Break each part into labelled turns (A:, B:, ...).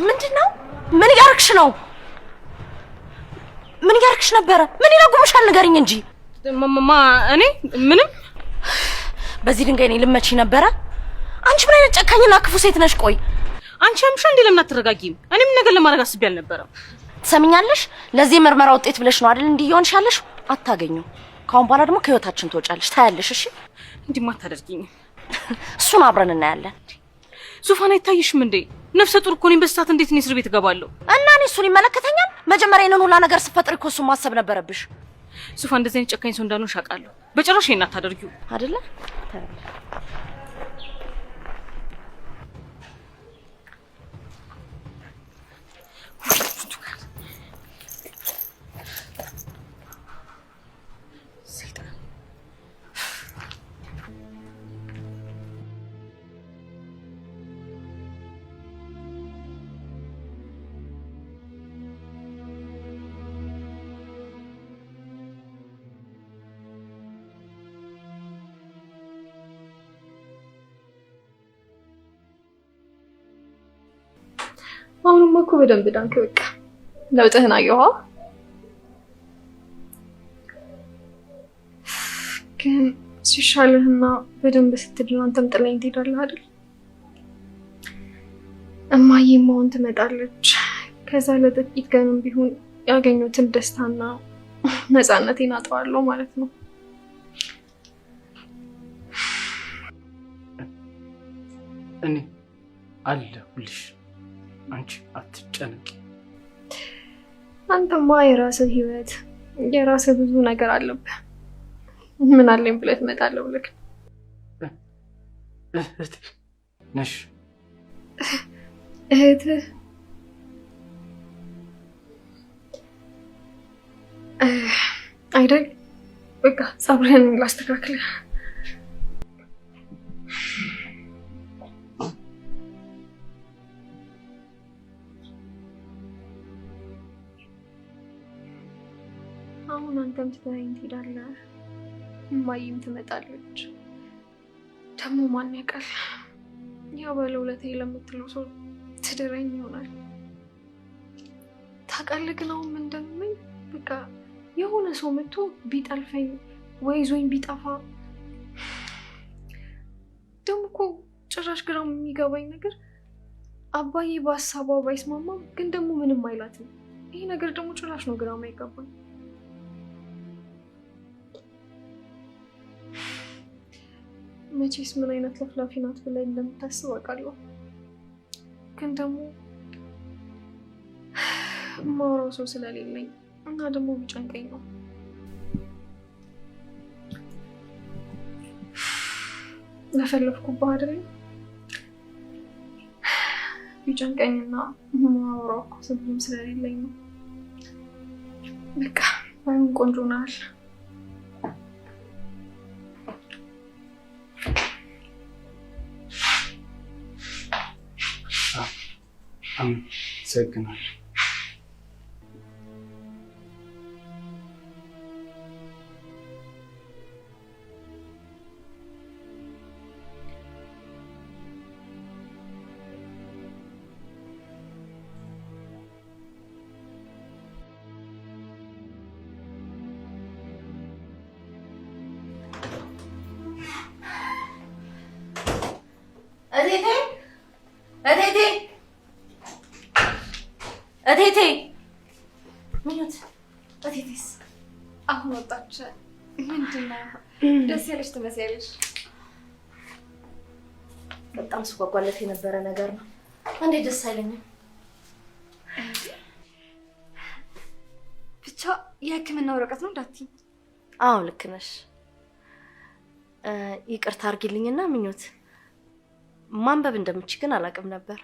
A: ምንድነው? ምን ያርክሽ ነው? ምን ያርክሽ ነበር? ምን ይላጉምሻል ንገሪኝ እንጂ።
B: ማማ እኔ ምንም
A: በዚህ ድንጋይ ነው ልመቺ ነበር። አንቺ ምን አይነት ጨካኝና ክፉ ሴት ነሽ? ቆይ
B: አንቺ አምሻ እንዴ ለምን አትረጋጊም? እኔ ምን ነገር ለማድረግ አስቤ አልነበረም።
A: ትሰሚኛለሽ? ለዚህ ምርመራ ውጤት ብለሽ ነው አይደል እንዲህ ይሆንሻለሽ? አታገኙ። ካሁን በኋላ ደግሞ ከህይወታችን ትወጫለሽ። ታያለሽ። እሺ
B: እንዲማ አታደርጊኝ።
A: እሱን አብረን እናያለን።
B: ዙፋን አይታይሽም እንዴ? ነፍሰ ጡር እኮ ነኝ። በስታት እንዴት ነው እስር ቤት እገባለሁ?
A: እና እኔ እሱን ይመለከተኛል? መጀመሪያ የነን ሁላ ነገር ስፈጥር እኮ እሱን ማሰብ ነበረብሽ።
B: ዙፋን እንደዚህ አይነት ጨካኝ ሰው እንዳልሆንሽ አውቃለሁ። በጭራሽ ይሄን አታደርጊው
A: አይደለ?
C: አሁንማ እኮ በደንብ ዳንክ። በቃ ለውጥህን አየኋ። ግን ሲሻልህና በደንብ ስትድን አንተም ጥለኸኝ ትሄዳለህ አይደል? እማዬም አሁን ትመጣለች። ከዛ ለጥቂት ቀንም ቢሆን ያገኙትን ደስታና ነፃነቴን አጣዋለሁ ማለት ነው።
D: እኔ አለሁልሽ። አንቺ አትጨነቂ።
C: አንተማ የራስህ ህይወት የራስህ ብዙ ነገር አለብህ። ምን አለኝ ብለህ ትመጣለህ ብለህ
D: እህቴ ነሽ?
C: እህትህ አይደል? በቃ ፀጉርህን ላስተካክል። አሁን አንተም ትተኸኝ ትሄዳለህ፣ እማዬም ትመጣለች። ደግሞ ማን ያውቃል፣ ያ ባለውለታዬ ለምትለው ሰው ትድረኝ ይሆናል። ታውቃለህ ግን አሁን ምን እንደምመኝ? በቃ የሆነ ሰው መጥቶ ቢጠልፈኝ ወይ ይዞኝ ቢጠፋ። ደግሞ እኮ ጭራሽ ግራ የሚገባኝ ነገር አባዬ በሀሳቧ ባይስማማም ግን ደግሞ ምንም አይላትም። ይሄ ነገር ደግሞ ጭራሽ ነው ግራ የማይገባኝ። መቼስ ምን አይነት ለፍላፊ ናት ብላ እንደምታስብ አውቃለሁ። ግን ደግሞ ማውራው ሰው ስለሌለኝ እና ደግሞ ቢጨንቀኝ ነው። ለፈለፍኩብህ አይደል? ቢጨንቀኝና ማውራው ሰውም ስለሌለኝ ነው። በቃ ባይሆን ቆንጆ ናል።
D: አመሰግናለሁ።
A: እቴቴ ምንት እቴቴስ
C: አሁን ወጣች። ምንድነው? ደስ ያለሽ ትመስያለሽ።
A: በጣም ስጓጓለት የነበረ ነገር ነው። እንዴ ደስ አይለኝም።
C: ብቻ የሕክምና ወረቀት ነው እንዳትዪ።
A: አዎ ልክ ነሽ። ይቅርታ አድርጊልኝና ምኞት ማንበብ እንደምችል ግን አላውቅም ነበር።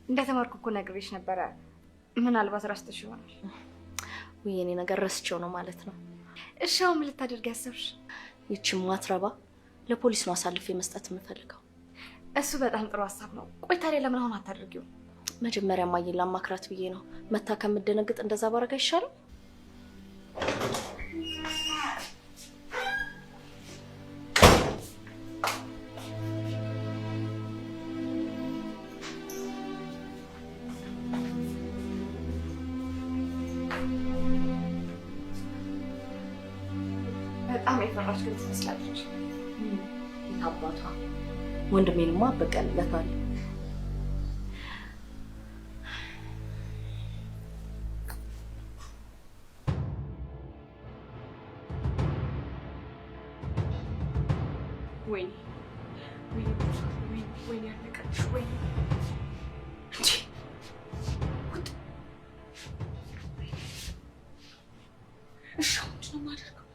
C: እንደተማርኩ እኮ ነግሬሽ ነበረ። ምናልባት ረስተሽ ይሆናል።
A: ወይ የኔ ነገር ረስቼው ነው ማለት ነው።
C: እሺ አሁን ምን ልታደርጊ ያሰብሽ?
A: ይቺ ማትረባ ለፖሊስ ነው አሳልፌ መስጠት የምፈልገው።
C: እሱ በጣም ጥሩ ሀሳብ ነው። ቆይ ታዲያ ለምን አሁን አታደርጊው?
A: መጀመሪያ ማየን ላማክራት ብዬ ነው። መታ ከምደነግጥ እንደዛ ባረጋ ይሻላል።
C: የፈራች ግን ትመስላለች።
A: አባቷ ወንድሜንማ በቀልለታል።
B: ወይኔ ወይኔ ያለቀልሽ ወይኔ እንዴ እሺ ምንድን ነው የማደርገው?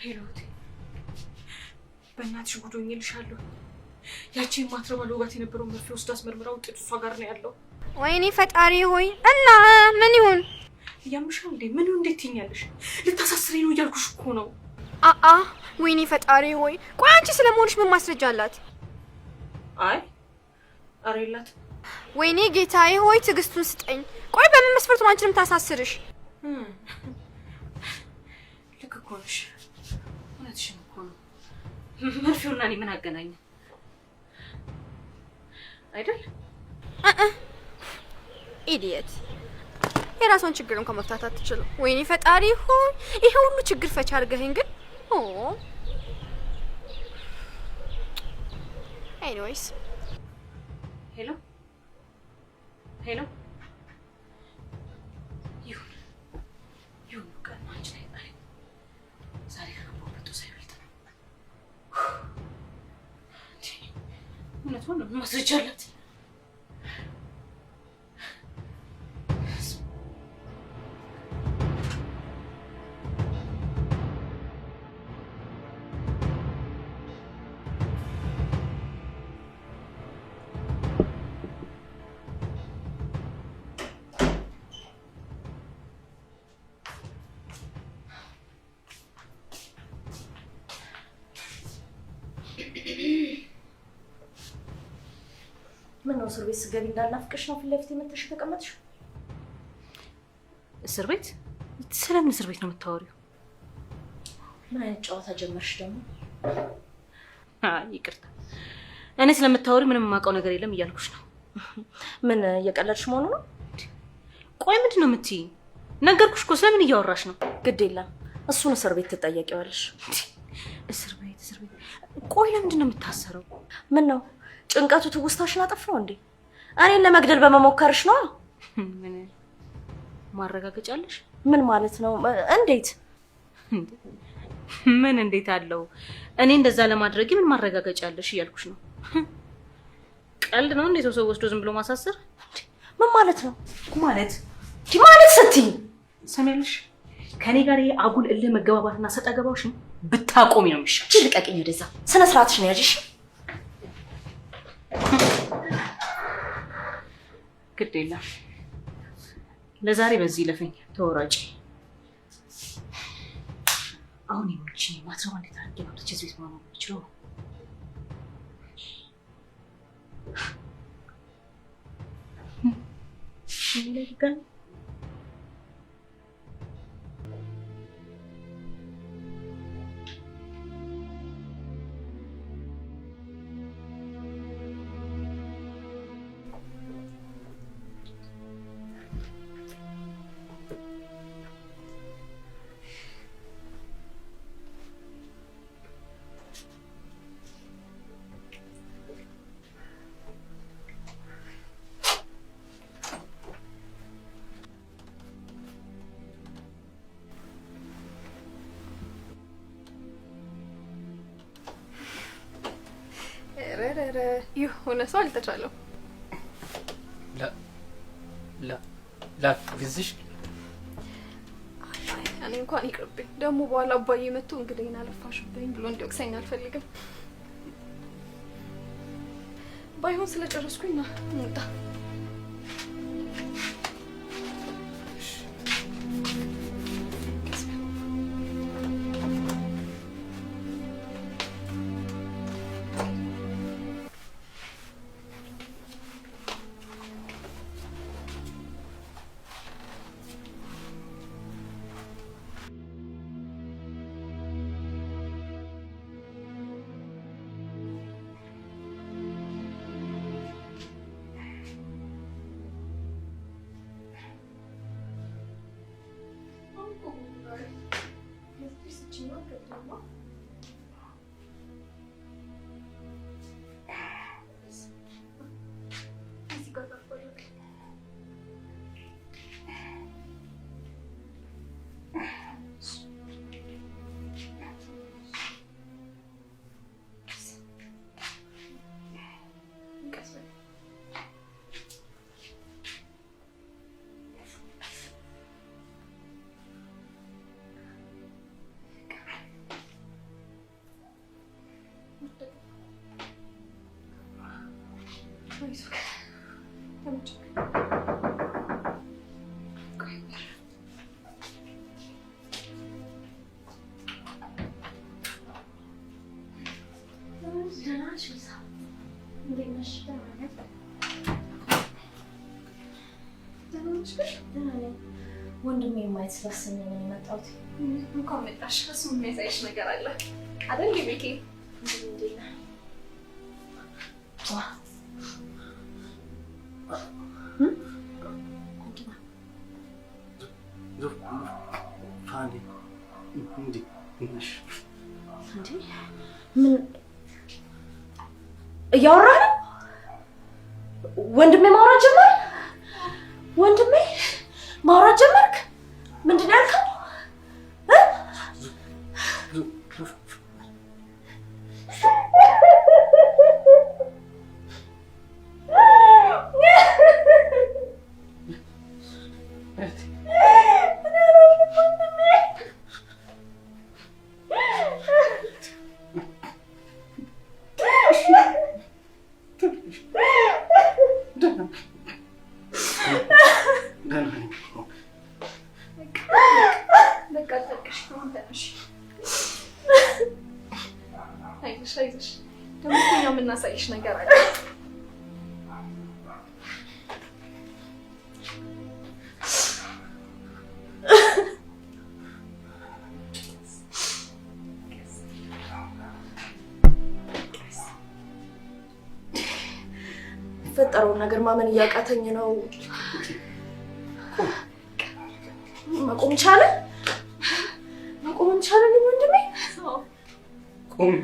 B: ሄሎት በእናትሽ ጉዶኝልሻለሁ። ያቺ የማትረባ ለውጋት የነበረው መርፌ ወስዳ አስመርምራ ውጤቱ እሷ ጋር ነው ያለው።
C: ወይኔ ፈጣሪ ሆይ እና ምን ይሁን?
B: ያምሻል እንዴ? ምን እንዴት ትይኛለሽ? ልታሳስረኝ ነው እያልኩሽ እኮ ነው።
C: ወይኔ ፈጣሪ ሆይ ቆይ አንቺ ስለመሆንሽ ምን ማስረጃ አላት?
B: አይ ኧረ የላት።
C: ወይኔ ጌታዬ ሆይ ትዕግስቱን ስጠኝ። ቆይ በምን መስፈርት ነው አንቺንም ታሳስርሽ?
B: ልክ እኮ ነሽ። እውነትሽን እኮ ነው። መርፌውና እኔ ምን አገናኘ አይደል?
C: ኢዲየት የራሷን ችግር እንኳን መፍታት አትችልም። ወይኔ ፈጣሪ ሆይ ይሄ ሁሉ ችግር ፈች አድርገኸኝ ግን ኤኒዌይስ
B: ሄሎ ሄሎ ይሁን ቀን አንቺ ላይ ዛሬ ከቦቱ ሳይበልጥ ነው። እውነቱን ማስረጃ አላት።
A: ምን ነው እስር ቤት ስገቢ እንዳልናፍቅሽ ነው ፊት ለፊት የመተሽ ተቀመጥሽ?
B: እስር ቤት? ስለምን እስር ቤት ነው የምታወሪው?
A: ምን አይነት ጨዋታ ጀመርሽ ደግሞ?
B: ይቅርታ እኔ ስለምታወሪ ምንም የማውቀው ነገር የለም እያልኩሽ ነው።
A: ምን እየቀለድሽ መሆኑ ነው?
B: ቆይ ምንድን ነው የምትይኝ? ነገርኩሽ እኮ ስለምን እያወራሽ ነው?
A: ግድ የለም እሱን እስር ቤት ትጠየቂዋለሽ።
B: እስር ቤት ቆይ ለምንድን ነው የምታሰረው?
A: ምን ነው ጭንቀቱ ትውስታሽን አጠፋው እንዴ? እኔን ለመግደል በመሞከርሽ ነው?
B: ምን ማረጋገጫ አለሽ?
A: ምን ማለት ነው? እንዴት
B: ምን እንዴት አለው? እኔ እንደዛ ለማድረግ ምን ማረጋገጫ አለሽ እያልኩሽ ነው። ቀልድ ነው እንዴ ሰው ወስዶ ዝም ብሎ ማሳሰር?
A: ምን ማለት ነው?
B: ማለት
A: ስትይ
B: ሰሚያለሽ? ከኔ ጋር ይሄ አጉል እልህ መገባባትና ሰጣ ገባውሽን ብታቆሚ ነው የሚሻለው።
A: ልቀቂኝ ወደዛ። ስነ ስርዓትሽን ያዥሽ።
B: ግድ የለም ለዛሬ በዚህ ለፈኝ ተወራጭ። አሁን ይምጪ ማትረባ እንዴት አድርጌ ነው ለዚህ ቤት ማማ ብችለው? ለጋን
C: የሆነ ሰው አልተቻለው።
D: ላ ግዝሽ
C: እኔ እንኳን ይቅርብኝ። ደግሞ በኋላ አባዬ መጥቶ እንግዲህ አለፋሽብኝ ብሎ እንዲወቅሰኝ አልፈልግም። ባይሆን ስለጨረስኩኝ ነው እንጣ
A: ወንድሜ የማየት ስላሰኘኝ ነው የመጣሁት።
C: እንኳን መጣሽ። እሱ የሚያሳይሽ ነገር አለ አይደል ቤኪ?
A: ምን እያወራህ ነው? ወንድሜ ማውራት ጀመር? ወንድሜ ማውራት ጀመርክ? ምንድን ነው ያልከው?
C: አይዞሽ ደግሞ እኮ እኛ የምናሳይሽ ነገር አለ።
A: የፈጠረውን ነገር ማመን እያቃተኝ ነው። መቆም ቻለ? መቆም ቻለ ወንድሜ?
D: ቆም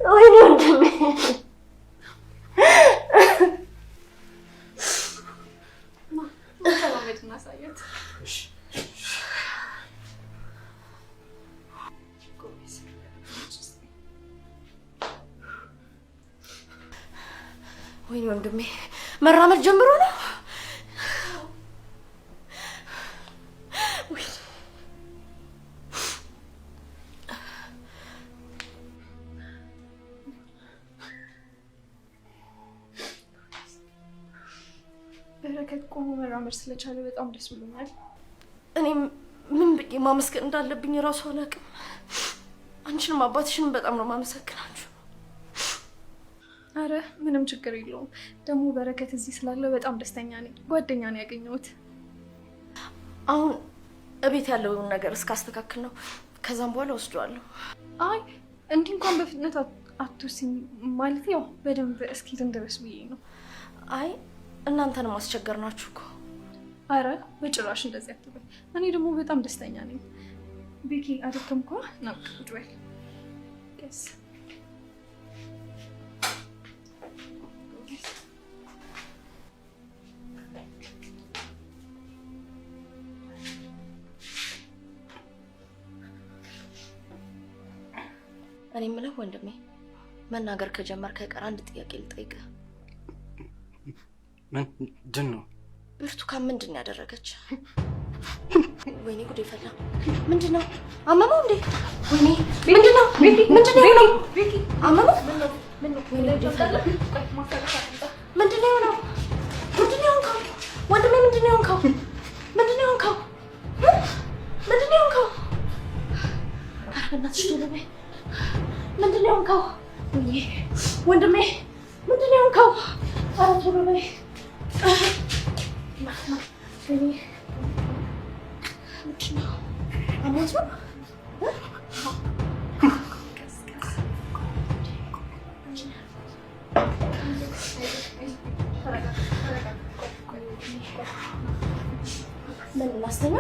A: ወይኔ ወንድሜ
C: ሰላሜት እናሳያት።
A: ወይኔ ወንድሜ መራመድ ጀምሮ ነው።
C: በረከት ቆሞ መራመድ ስለቻለ በጣም ደስ ብሎኛል።
A: እኔም ምን ብዬ ማመስገን እንዳለብኝ እራሱ አላውቅም። አንቺንም አባትሽንም በጣም ነው ማመሰግናችሁ።
C: አረ ምንም ችግር የለውም። ደግሞ በረከት እዚህ ስላለ በጣም ደስተኛ ነኝ። ጓደኛ ነው ያገኘሁት።
A: አሁን እቤት ያለውን ነገር እስካስተካክል ነው። ከዛም በኋላ ወስደዋለሁ።
C: አይ እንዲህ እንኳን በፍጥነት አትወስኝ። ማለት ያው በደንብ እስኪትን ድረስ ብዬ ነው።
A: አይ እናንተንም አስቸገርናችሁ እኮ።
C: አረ በጭራሽ እንደዚህ አትበል። እኔ ደግሞ በጣም ደስተኛ ነኝ። ቤኪ አደከምኩ? ነው ቁጭ በል። ደስ
A: እኔ የምለው ወንድሜ መናገር ከጀመርክ አይቀር አንድ ጥያቄ ልጠይቅህ።
D: ምንድን ነው?
A: ብርቱካን ምንድን ነው ያደረገች? ወይኔ ጉዴ ፈላ። ምንድን ነው አመመው እንዴ? ወይኔ ምንድን ነው? ምንድን ነው ያለው? አመመው? ወይኔ ጉዴ ፈላ። ምንድን ነው ያለው? ምንድን ነው ያንካው? ወንድሜ ምንድን ነው ያንካው? ምንድን ነው ያንካው? ምንድን ነው ያንካው? ኧረ በእናትሽ ቶሎ በይ። ምንድን ነው ያንካው? ወይኔ ወንድሜ ምንድን ነው ያንካው? ኧረ ቶሎ በይ። ወይኔ ምንድን ነው? አሞት ነው? ምን እናስተኛ?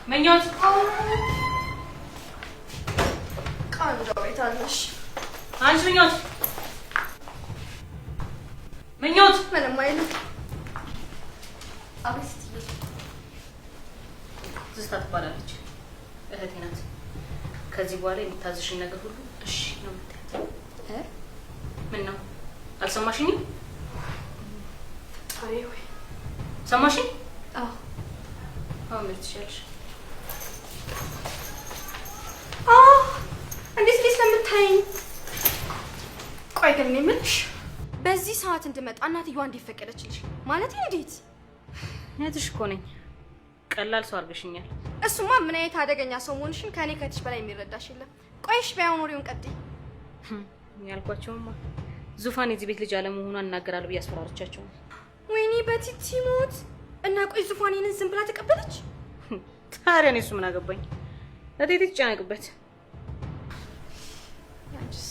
B: ምኞት
A: ቆንጆ ቤት አለሽ።
B: አንቺ ምኞት ምኞት
A: ምንም አይልም። አቤት
B: ትዝታ ትባላለች። እህቴ ናት። ከዚህ በኋላ የምታዝሽን ነገር ሁሉ እሺ ነው የምትያት። ምን ነው አልሰማሽኝም?
A: አይ ወይ
B: ሰማሽኝ?
A: አዎ
B: አሁን ልትሻለሽ።
A: እንዴት ለምታይኝ? ቆይ ግን እኔ የምልሽ በዚህ ሰዓት እንድመጣ እናትየዋ እንዴት ፈቀደችልሽ? ማለት እንዴት?
B: እህትሽ እኮ ነኝ። ቀላል ሰው አድርገሽኛል።
A: እሱማ ምን አይነት አደገኛ ሰው መሆንሽን ከኔ ከትሽ በላይ የሚረዳሽ የለም። ቆይሽ ቢያውን ወሬውን ቀጥይ።
B: ያልኳቸውማ ዙፋን የዚህ ቤት ልጅ አለመሆኗን እናገራለሁ ብዬ አስፈራርቻቸው ነው።
A: ወይኔ በቲቲ ሞት እና ቆይ ዙፋን ይሄንን ዝም ብላ ተቀበለች?
B: ታዲያ እኔ እሱ ምን አገባኝ? እቴቴ ትጨነቅበት።
A: ያንቺስ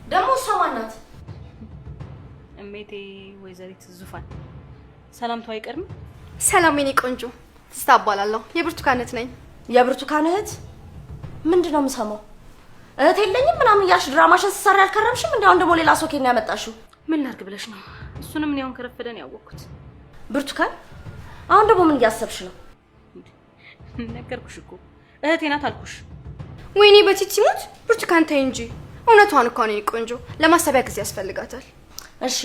A: ደግሞ እሷ ማን ናት?
B: እሜቴ ወይዘሪት ዙፋን ሰላምታው አይቀርም።
A: ሰላም የኔ ቆንጆ፣ ትዝታ እባላለሁ። የብርቱካን እህት ነኝ። የብርቱካን እህት? ምንድን ነው የምሰማው? እህት የለኝም ምናምን እያልሽ ድራማሽን ስትሰሪ አልከረምሽም? እንዲያውም ደግሞ ሌላ ሰው ከእኔ ያመጣሽው
B: ምን ላድርግ ብለሽ ነው? እሱንም እኔ አሁን ከረፈደን ያወቅኩት።
A: ብርቱካን፣ አሁን ደግሞ ምን እያሰብሽ ነው?
B: ነገርኩሽ እኮ እህቴ ናት አልኩሽ።
A: ወይኔ በቲቲ ሞት፣ ብርቱካን ተይ እንጂ። እውነቷን እኮ ነው የኔ ቆንጆ፣ ለማሰቢያ ጊዜ ያስፈልጋታል። እሺ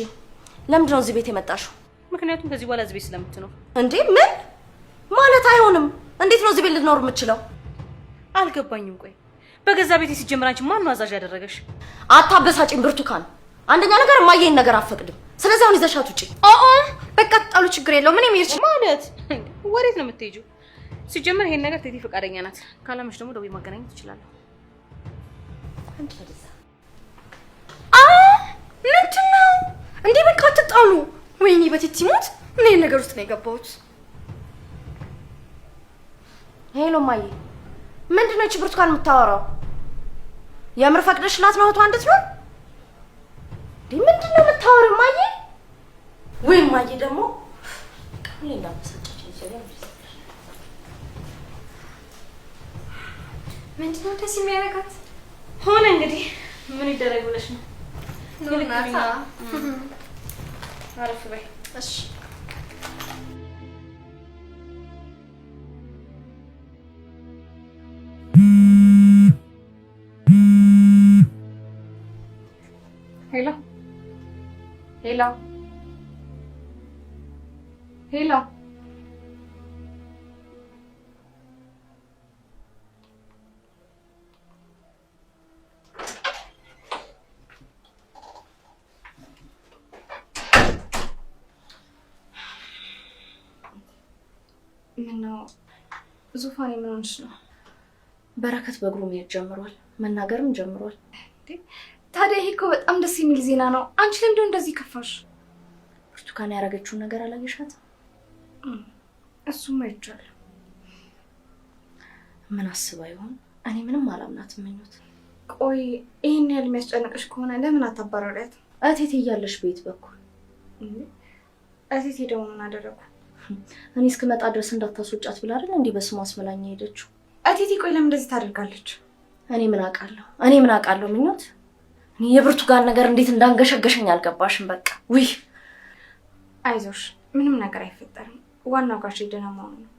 A: ለምንድን ነው እዚህ ቤት የመጣሽው?
B: ምክንያቱም ከዚህ በኋላ እዚህ ቤት ስለምትኖር።
A: እንዴ ምን ማለት? አይሆንም። እንዴት ነው እዚህ ቤት ልትኖር የምችለው?
B: አልገባኝም። ቆይ በገዛ ቤቴ ሲጀምር አንቺ ማን ነው አዛዥ ያደረገሽ?
A: አታበሳጭኝ ብርቱካን። አንደኛ ነገር የማየኝ ነገር አፈቅድም። ስለዚህ አሁን ይዘሻት ውጪ። በቃ ተጣሉ፣ ችግር የለውም። ምን የሚርች
B: ማለት ወዴት ነው የምትሄጂው? ሲጀምር ይሄን ነገር ቴቴ ፈቃደኛ ናት። ካላመሽ ደግሞ ደውዬ ማገናኘት ትችላለሁ።
A: ምንድን ነው እንዴ? በቃ ተጣሉ። ወይኔ በቲቲ ሞት፣ ምን ይሄን ነገር ውስጥ ነው የገባሁት? ሄሎ ማዬ፣ ምንድን ነው እቺ ብርቱካን የምታወራው? የምር ፈቅደሽላት ነው እህቷ እንድትኖር? እንዴ ምንድን ነው የምታወሪው ማዬ? ወይ ማዬ ደግሞ ቀሌ እንዳመሰጨች ይችላል። ምንድን ነው ደስ የሚያረጋት?
B: ሆነ እንግዲህ ምን ይደረግ ብለሽ ነው?
A: ኑናታ
B: አረፍ በይ።
A: እሺ
C: ሄሎ ሄሎ ሄሎ ምነው ዙፋኔ ምን ሆንሽ ነው?
A: በረከት በእግሩ መሄድ ጀምሯል፣ መናገርም ጀምሯል።
C: ታዲያ ይሄ እኮ በጣም ደስ የሚል ዜና ነው። አንቺ ለምንድነው እንደዚህ ከፋሽ?
A: ብርቱካን ያደረገችውን ነገር አላየሻት?
C: እሱም አይቻለሁ።
A: ምን አስባ ይሆን? እኔ ምንም አላምናትም። ምኞት፣
C: ቆይ ይሄን ያህል የሚያስጨንቅሽ ከሆነ ለምን አታባረሪያት?
A: እቴቴ እያለሽ ቤት በኩል
C: እቴቴ ደግሞ ምን አደረጉ?
A: እኔ እስክመጣ ድረስ እንዳታስወጫት ብላ አይደል እንዲህ በስሟ አስመላኝ ሄደችው።
C: እቴቴ ቆይ ለምን እንደዚህ ታደርጋለች?
A: እኔ ምን አውቃለሁ ምኞት። እኔ የብርቱካን ነገር እንዴት እንዳንገሸገሸኝ አልገባሽም። በቃ ውይ፣
C: አይዞሽ፣ ምንም ነገር አይፈጠርም። ዋናው ጋሽ ደህና መሆኑ ነው።